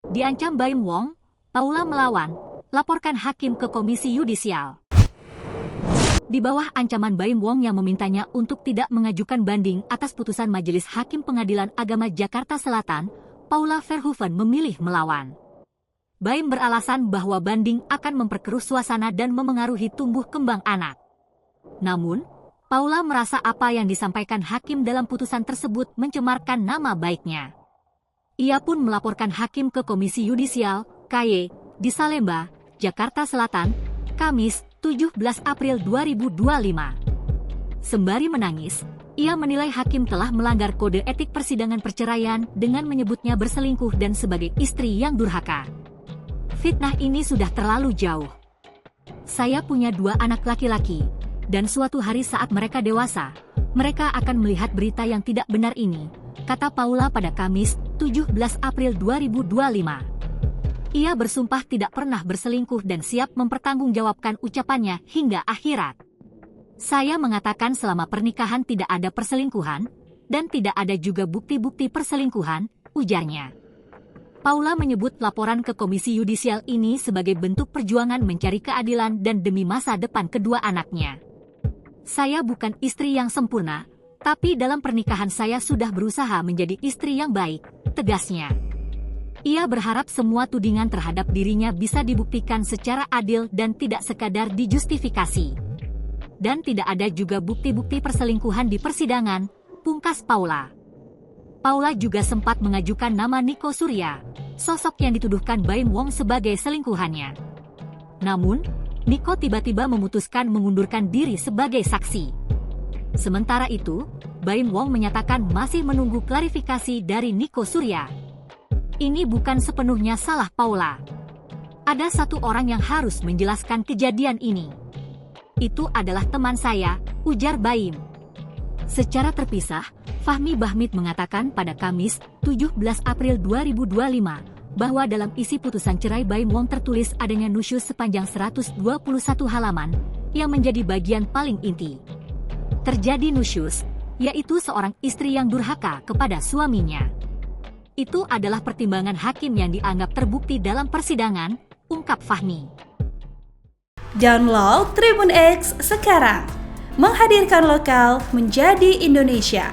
Diancam Baim Wong, Paula melawan, laporkan hakim ke Komisi Yudisial. Di bawah ancaman Baim Wong yang memintanya untuk tidak mengajukan banding atas putusan Majelis Hakim Pengadilan Agama Jakarta Selatan, Paula Verhoeven memilih melawan. Baim beralasan bahwa banding akan memperkeruh suasana dan memengaruhi tumbuh kembang anak. Namun, Paula merasa apa yang disampaikan hakim dalam putusan tersebut mencemarkan nama baiknya. Ia pun melaporkan hakim ke Komisi Yudisial, KY, di Salemba, Jakarta Selatan, Kamis, 17 April 2025. Sembari menangis, ia menilai hakim telah melanggar kode etik persidangan perceraian dengan menyebutnya berselingkuh dan sebagai istri yang durhaka. Fitnah ini sudah terlalu jauh. Saya punya 2 anak laki-laki, dan suatu hari saat mereka dewasa, mereka akan melihat berita yang tidak benar ini, kata Paula pada Kamis, 17 April 2025. Ia bersumpah tidak pernah berselingkuh dan siap mempertanggungjawabkan ucapannya hingga akhirat. Saya mengatakan selama pernikahan tidak ada perselingkuhan, dan tidak ada juga bukti-bukti perselingkuhan, ujarnya. Paula menyebut laporan ke Komisi Yudisial ini sebagai bentuk perjuangan mencari keadilan dan demi masa depan kedua anaknya. Saya bukan istri yang sempurna, tapi dalam pernikahan saya sudah berusaha menjadi istri yang baik, tegasnya. Ia berharap semua tudingan terhadap dirinya bisa dibuktikan secara adil dan tidak sekadar dijustifikasi. Dan tidak ada juga bukti-bukti perselingkuhan di persidangan, pungkas Paula. Paula juga sempat mengajukan nama Niko Surya, sosok yang dituduhkan Baim Wong sebagai selingkuhannya. Namun, Niko tiba-tiba memutuskan mengundurkan diri sebagai saksi. Sementara itu, Baim Wong menyatakan masih menunggu klarifikasi dari Niko Surya. Ini bukan sepenuhnya salah Paula. Ada satu orang yang harus menjelaskan kejadian ini. Itu adalah teman saya, ujar Baim. Secara terpisah, Fahmi Bahmid mengatakan pada Kamis, 17 April 2025, bahwa dalam isi putusan cerai Baim Wong tertulis adanya nusyus sepanjang 121 halaman, yang menjadi bagian paling inti. Terjadi nusyus, yaitu seorang istri yang durhaka kepada suaminya. Itu adalah pertimbangan hakim yang dianggap terbukti dalam persidangan, ungkap Fahmi. Download Tribun X sekarang, menghadirkan lokal menjadi Indonesia.